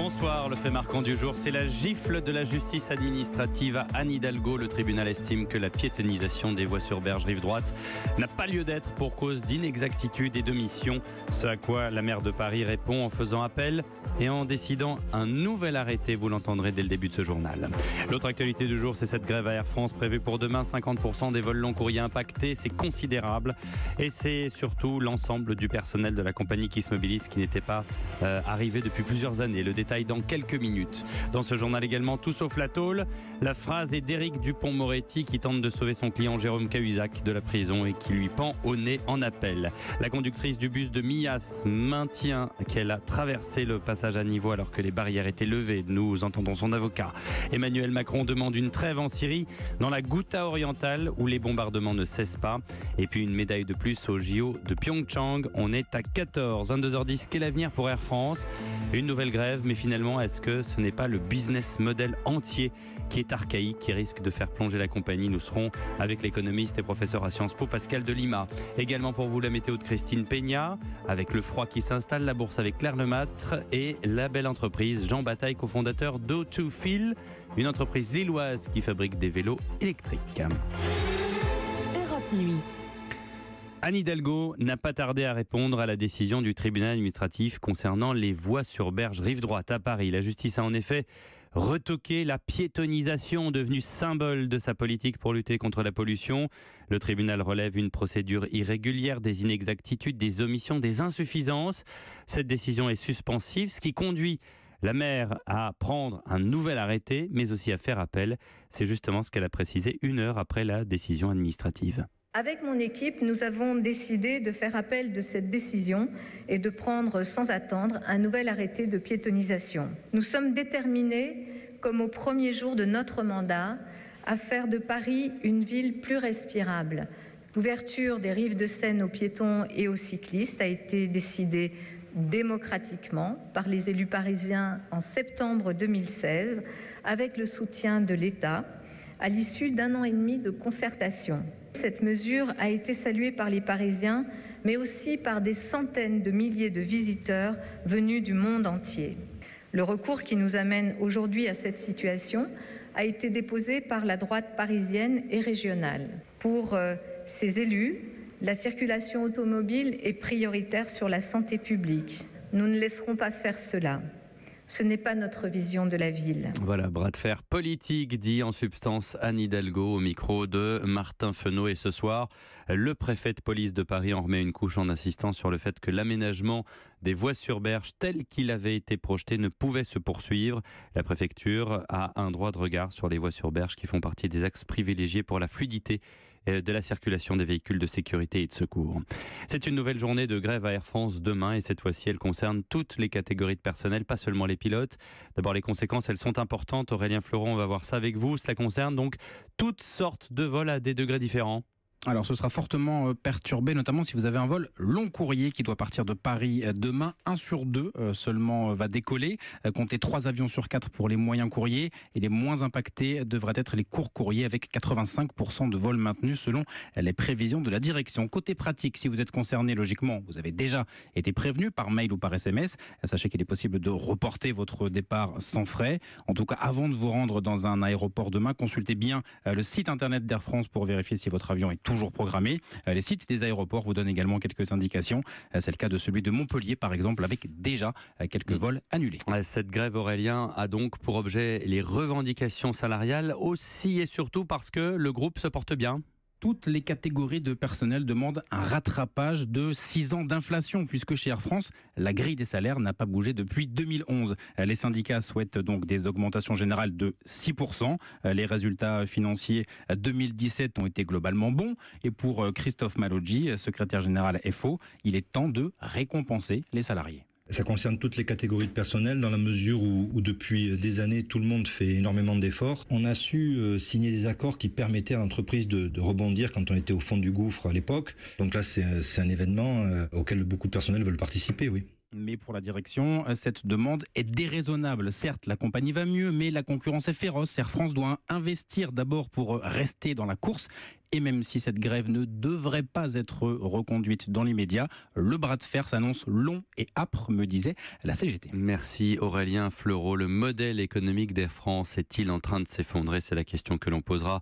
Bonsoir, le fait marquant du jour, c'est la gifle de la justice administrative à Anne Hidalgo. Le tribunal estime que la piétonnisation des voies sur berge rive droite n'a pas lieu d'être pour cause d'inexactitude et d'omission. Ce à quoi la maire de Paris répond en faisant appel et en décidant un nouvel arrêté. Vous l'entendrez dès le début de ce journal. L'autre actualité du jour, c'est cette grève à Air France prévue pour demain. 50% des vols long courriers impactés, c'est considérable. Et c'est surtout l'ensemble du personnel de la compagnie qui se mobilise, qui n'était pas arrivé depuis plusieurs années. Le détail dans quelques minutes. Dans ce journal également, tout sauf la tôle. La phrase est d'Éric Dupond-Moretti qui tente de sauver son client Jérôme Cahuzac de la prison et qui lui pend au nez en appel. La conductrice du bus de Millas maintient qu'elle a traversé le passage à niveau alors que les barrières étaient levées. Nous entendons son avocat. Emmanuel Macron demande une trêve en Syrie, dans la Ghouta orientale où les bombardements ne cessent pas. Et puis une médaille de plus au JO de Pyeongchang. On est à 14. 22h10. Quel avenir pour Air France? Une nouvelle grève, mais finalement, est-ce que ce n'est pas le business model entier qui est archaïque, qui risque de faire plonger la compagnie? Nous serons avec l'économiste et professeur à Sciences Po, Pascal Delima. Également pour vous, la météo de Christine Peña, avec le froid qui s'installe, la bourse avec Claire Lemâtre et la belle entreprise Jean Bataille, cofondateur d'O2Feel, une entreprise lilloise qui fabrique des vélos électriques. Europe Nuit. Anne Hidalgo n'a pas tardé à répondre à la décision du tribunal administratif concernant les voies sur berge rive droite à Paris. La justice a en effet retoqué la piétonnisation devenue symbole de sa politique pour lutter contre la pollution. Le tribunal relève une procédure irrégulière, des inexactitudes, des omissions, des insuffisances. Cette décision est suspensive, ce qui conduit la maire à prendre un nouvel arrêté, mais aussi à faire appel. C'est justement ce qu'elle a précisé 1 heure après la décision administrative. Avec mon équipe, nous avons décidé de faire appel de cette décision et de prendre sans attendre un nouvel arrêté de piétonnisation. Nous sommes déterminés, comme au premier jour de notre mandat, à faire de Paris une ville plus respirable. L'ouverture des rives de Seine aux piétons et aux cyclistes a été décidée démocratiquement par les élus parisiens en septembre 2016, avec le soutien de l'État, à l'issue d'1 an et demi de concertation. Cette mesure a été saluée par les Parisiens, mais aussi par des centaines de milliers de visiteurs venus du monde entier. Le recours qui nous amène aujourd'hui à cette situation a été déposé par la droite parisienne et régionale. Pour ces élus, la circulation automobile est prioritaire sur la santé publique. Nous ne laisserons pas faire cela. Ce n'est pas notre vision de la ville. Voilà, bras de fer politique, dit en substance Anne Hidalgo au micro de Martin Fesneau. Et ce soir, le préfet de police de Paris en remet une couche en insistant sur le fait que l'aménagement des voies sur berge tel qu'il avait été projeté ne pouvait se poursuivre. La préfecture a un droit de regard sur les voies sur berge qui font partie des axes privilégiés pour la fluidité de la circulation des véhicules de sécurité et de secours. C'est une nouvelle journée de grève à Air France demain et cette fois-ci elle concerne toutes les catégories de personnel, pas seulement les pilotes. D'abord les conséquences, elles sont importantes. Aurélien Fleuron, on va voir ça avec vous. Cela concerne donc toutes sortes de vols à des degrés différents. Alors ce sera fortement perturbé, notamment si vous avez un vol long courrier qui doit partir de Paris demain. 1 sur 2 seulement va décoller. Comptez 3 avions sur 4 pour les moyens courriers. Et les moins impactés devraient être les courts courriers avec 85% de vols maintenus selon les prévisions de la direction. Côté pratique, si vous êtes concerné, logiquement, vous avez déjà été prévenu par mail ou par SMS. Sachez qu'il est possible de reporter votre départ sans frais. En tout cas, avant de vous rendre dans un aéroport demain, consultez bien le site internet d'Air France pour vérifier si votre avion est toujours programmé. Les sites des aéroports vous donnent également quelques indications. C'est le cas de celui de Montpellier, par exemple, avec déjà quelques vols annulés. Cette grève, Aurélien, a donc pour objet les revendications salariales, aussi et surtout parce que le groupe se porte bien. Toutes les catégories de personnel demandent un rattrapage de 6 ans d'inflation, puisque chez Air France, la grille des salaires n'a pas bougé depuis 2011. Les syndicats souhaitent donc des augmentations générales de 6%. Les résultats financiers 2017 ont été globalement bons. Et pour Christophe Maloggi, secrétaire général FO, il est temps de récompenser les salariés. Ça concerne toutes les catégories de personnel dans la mesure où depuis des années, tout le monde fait énormément d'efforts. On a su signer des accords qui permettaient à l'entreprise de rebondir quand on était au fond du gouffre à l'époque. Donc là, c'est un événement auquel beaucoup de personnel veulent participer, oui. Mais pour la direction, cette demande est déraisonnable. Certes, la compagnie va mieux, mais la concurrence est féroce. Air France doit investir d'abord pour rester dans la course Et même si cette grève ne devrait pas être reconduite dans l'immédiat, le bras de fer s'annonce long et âpre, me disait la CGT. Merci Aurélien Fleureau. Le modèle économique d'Air France est-il en train de s'effondrer? C'est la question que l'on posera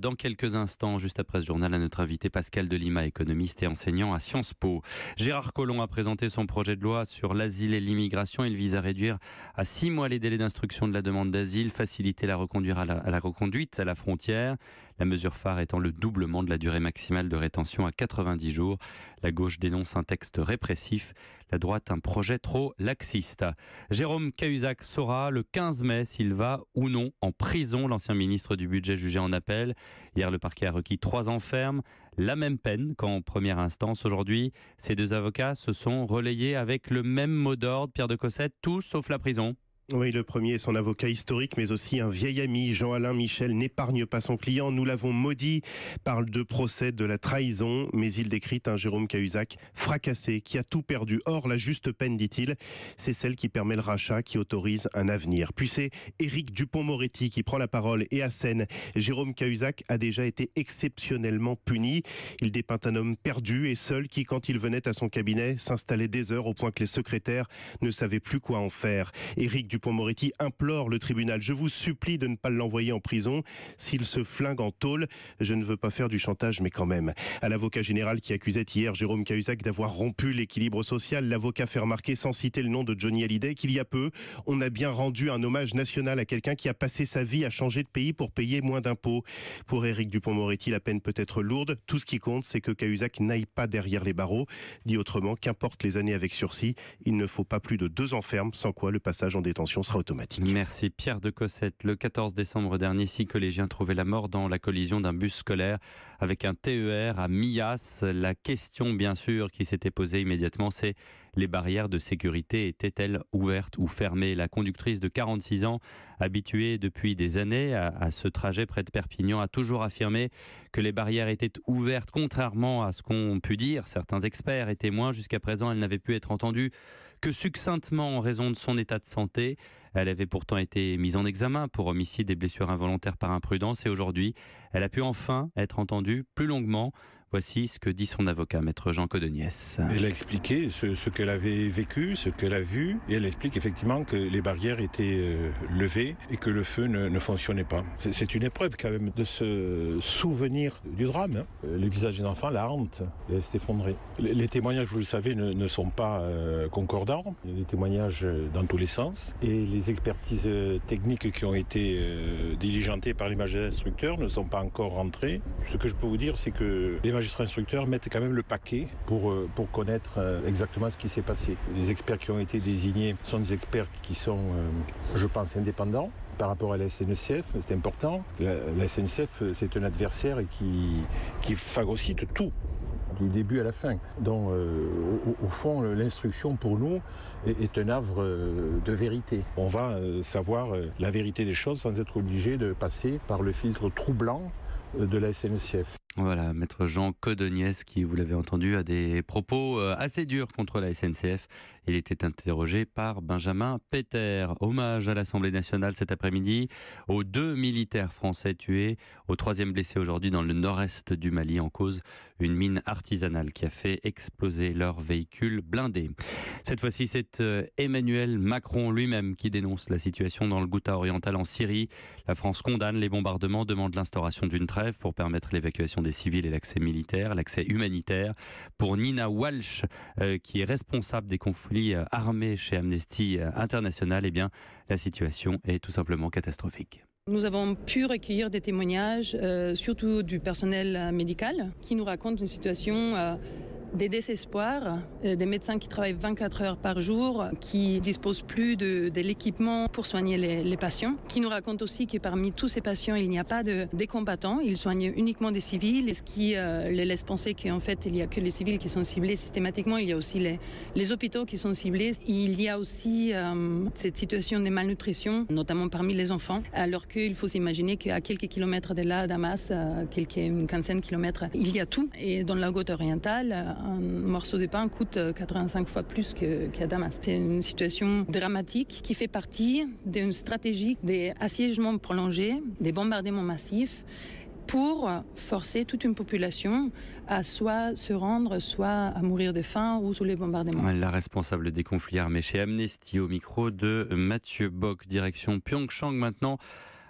dans quelques instants, juste après ce journal, à notre invité Pascal Delima, économiste et enseignant à Sciences Po. Gérard Collomb a présenté son projet de loi sur l'asile et l'immigration. Il vise à réduire à 6 mois les délais d'instruction de la demande d'asile, faciliter la reconduite à la frontière. La mesure phare étant le doublement de la durée maximale de rétention à 90 jours. La gauche dénonce un texte répressif, la droite un projet trop laxiste. Jérôme Cahuzac saura le 15 mai s'il va ou non en prison. L'ancien ministre du Budget jugé en appel. Hier, le parquet a requis 3 ans ferme, la même peine qu'en première instance. Aujourd'hui, ces 2 avocats se sont relayés avec le même mot d'ordre. Pierre de Cossette, tout sauf la prison. Oui, le premier est son avocat historique, mais aussi un vieil ami. Jean-Alain Michel n'épargne pas son client. Nous l'avons maudit, parle de procès de la trahison, mais il décrit un Jérôme Cahuzac fracassé, qui a tout perdu. Or, la juste peine, dit-il, c'est celle qui permet le rachat, qui autorise un avenir. Puis c'est Éric Dupond-Moretti qui prend la parole et assène. Jérôme Cahuzac a déjà été exceptionnellement puni. Il dépeint un homme perdu et seul qui, quand il venait à son cabinet, s'installait des heures au point que les secrétaires ne savaient plus quoi en faire. Éric Dupond-Moretti implore le tribunal: je vous supplie de ne pas l'envoyer en prison. S'il se flingue en tôle, je ne veux pas faire du chantage, mais quand même. À l'avocat général qui accusait hier Jérôme Cahuzac d'avoir rompu l'équilibre social, l'avocat fait remarquer, sans citer le nom de Johnny Hallyday, qu'il y a peu, on a bien rendu un hommage national à quelqu'un qui a passé sa vie à changer de pays pour payer moins d'impôts. Pour Éric Dupond-Moretti, la peine peut être lourde. Tout ce qui compte, c'est que Cahuzac n'aille pas derrière les barreaux. Dit autrement, qu'importe les années avec sursis, il ne faut pas plus de 2 ans ferme, sans quoi le passage en détention sera automatique. Merci Pierre de Cossette. Le 14 décembre dernier, 6 collégiens trouvaient la mort dans la collision d'un bus scolaire avec un TER à Millas. La question, bien sûr, qui s'était posée immédiatement, c'est: les barrières de sécurité étaient-elles ouvertes ou fermées? La conductrice de 46 ans, habituée depuis des années à ce trajet près de Perpignan, a toujours affirmé que les barrières étaient ouvertes, contrairement à ce qu'ont pu dire certains experts et témoins. Jusqu'à présent, elle n'avait pu être entendue que succinctement en raison de son état de santé. Elle avait pourtant été mise en examen pour homicide et blessures involontaires par imprudence, et aujourd'hui, elle a pu enfin être entendue plus longuement. Voici ce que dit son avocat, maître Jean Codeniès. Elle a expliqué ce qu'elle avait vécu, ce qu'elle a vu, et elle explique effectivement que les barrières étaient levées et que le feu ne fonctionnait pas. C'est une épreuve quand même de se souvenir du drame. Hein. Les visages des enfants, la honte, elle s'est effondrée. Les témoignages, vous le savez, ne sont pas concordants. Il y a des témoignages dans tous les sens. Et les expertises techniques qui ont été diligentées par les magistrats instructeurs ne sont pas encore rentrées. Ce que je peux vous dire, c'est que les magistrats instructeurs mettent quand même le paquet pour connaître exactement ce qui s'est passé. Les experts qui ont été désignés sont des experts qui sont, je pense, indépendants par rapport à la SNCF. C'est important. La SNCF, c'est un adversaire qui phagocyte tout, du début à la fin. Donc, au fond, l'instruction pour nous est un havre de vérité. On va savoir la vérité des choses sans être obligé de passer par le filtre troublant de la SNCF. Voilà, maître Jean Codeniès, qui, vous l'avez entendu, a des propos assez durs contre la SNCF. Il était interrogé par Benjamin Peter. Hommage à l'Assemblée nationale cet après-midi aux 2 militaires français tués, au 3e blessé aujourd'hui dans le nord-est du Mali, en cause une mine artisanale qui a fait exploser leur véhicule blindé. Cette fois-ci, c'est Emmanuel Macron lui-même qui dénonce la situation dans le Ghouta oriental en Syrie. La France condamne les bombardements, demande l'instauration d'une trêve pour permettre l'évacuation des civils et l'accès militaire, l'accès humanitaire. Pour Nina Walsh, qui est responsable des conflits armés chez Amnesty International, eh bien, la situation est tout simplement catastrophique. Nous avons pu recueillir des témoignages, surtout du personnel médical, qui nous raconte une situation des désespoirs, des médecins qui travaillent 24 heures par jour, qui ne disposent plus de l'équipement pour soigner les patients, qui nous racontent aussi que parmi tous ces patients, il n'y a pas des combattants, ils soignent uniquement des civils, ce qui les laisse penser qu'en fait, il n'y a que les civils qui sont ciblés systématiquement, il y a aussi les hôpitaux qui sont ciblés. Il y a aussi cette situation de malnutrition, notamment parmi les enfants, alors qu'il faut s'imaginer qu'à quelques kilomètres de là, à Damas, une quinzaine de kilomètres, il y a tout. Et dans la Ghouta orientale, un morceau de pain coûte 85 fois plus qu'à Damas. C'est une situation dramatique qui fait partie d'une stratégie des assiègements prolongés, des bombardements massifs pour forcer toute une population à soit se rendre, soit à mourir de faim ou sous les bombardements. La responsable des conflits armés chez Amnesty au micro de Mathieu Bock, direction Pyeongchang maintenant.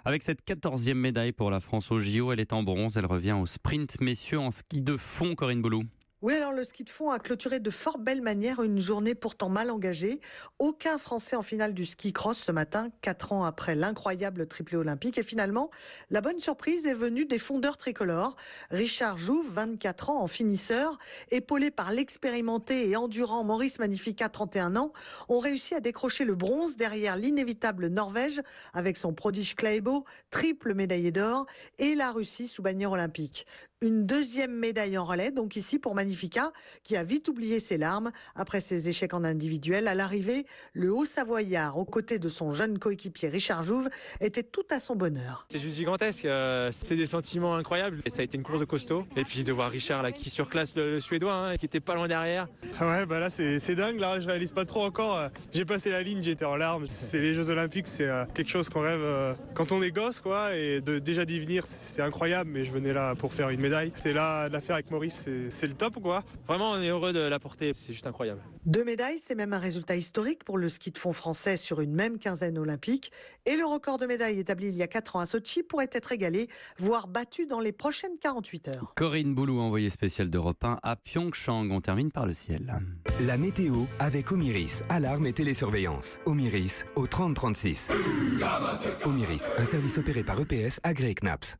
Avec cette 14e médaille pour la France au JO, elle est en bronze, elle revient au sprint messieurs en ski de fond, Corinne Boulou. Oui, alors le ski de fond a clôturé de fort belle manière une journée pourtant mal engagée. Aucun Français en finale du ski cross ce matin, 4 ans après l'incroyable triplé olympique. Et finalement, la bonne surprise est venue des fondeurs tricolores. Richard Jouve, 24 ans, en finisseur, épaulé par l'expérimenté et endurant Maurice Magnifica, 31 ans, ont réussi à décrocher le bronze derrière l'inévitable Norvège avec son prodige Klæbo, triple médaillé d'or, et la Russie sous bannière olympique. Une deuxième médaille en relais, donc ici pour Magnifica, qui a vite oublié ses larmes après ses échecs en individuel. À l'arrivée, le Haut-Savoyard, aux côtés de son jeune coéquipier Richard Jouve, était tout à son bonheur. C'est juste gigantesque, c'est des sentiments incroyables. Et ça a été une course de costaud. Et puis de voir Richard là, qui surclasse le Suédois, qui était pas loin derrière. Ouais, bah là c'est dingue, là je réalise pas trop encore. J'ai passé la ligne, j'étais en larmes. C'est les Jeux Olympiques, c'est quelque chose qu'on rêve quand on est gosse, quoi. Et déjà d'y venir, c'est incroyable, mais je venais là pour faire une médaille. T'es là de la faire avec Maurice, c'est le top, quoi. Vraiment, on est heureux de la porter, c'est juste incroyable. 2 médailles, c'est même un résultat historique pour le ski de fond français sur une même quinzaine olympique. Et le record de médailles établi il y a 4 ans à Sochi pourrait être égalé, voire battu dans les prochaines 48 heures. Corinne Boulou, envoyée spéciale d'Europe 1 à Pyeongchang. On termine par le ciel. La météo avec Omiris, alarme et télésurveillance. Omiris au 3036. Omiris, un service opéré par EPS agréé CNAPS.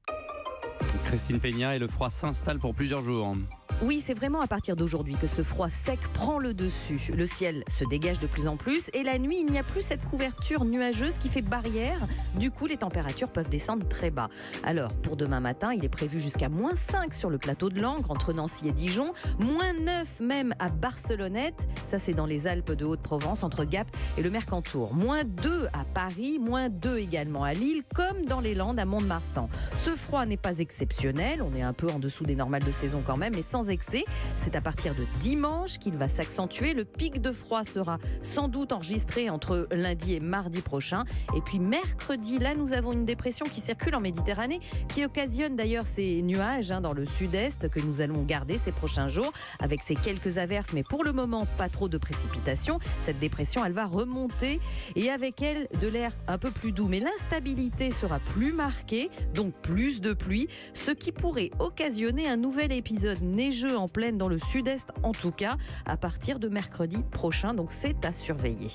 Christine Peña, et le froid s'installe pour plusieurs jours. Oui, c'est vraiment à partir d'aujourd'hui que ce froid sec prend le dessus. Le ciel se dégage de plus en plus et la nuit, il n'y a plus cette couverture nuageuse qui fait barrière. Du coup, les températures peuvent descendre très bas. Alors, pour demain matin, il est prévu jusqu'à -5 sur le plateau de Langres, entre Nancy et Dijon, -9 même à Barcelonnette, ça c'est dans les Alpes de Haute-Provence, entre Gap et le Mercantour, -2 à Paris, -2 également à Lille, comme dans les Landes à Mont-de-Marsan. Ce froid n'est pas exceptionnel, on est un peu en dessous des normales de saison quand même, mais sans excès. C'est à partir de dimanche qu'il va s'accentuer. Le pic de froid sera sans doute enregistré entre lundi et mardi prochain. Et puis mercredi, là, nous avons une dépression qui circule en Méditerranée, qui occasionne d'ailleurs ces nuages dans le sud-est que nous allons garder ces prochains jours, avec ces quelques averses, mais pour le moment, pas trop de précipitations. Cette dépression, elle va remonter et avec elle, de l'air un peu plus doux. Mais l'instabilité sera plus marquée, donc plus de pluie, ce qui pourrait occasionner un nouvel épisode neigeux en pleine dans le sud-est, en tout cas, à partir de mercredi prochain. Donc c'est à surveiller.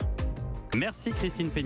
Merci Christine Peña.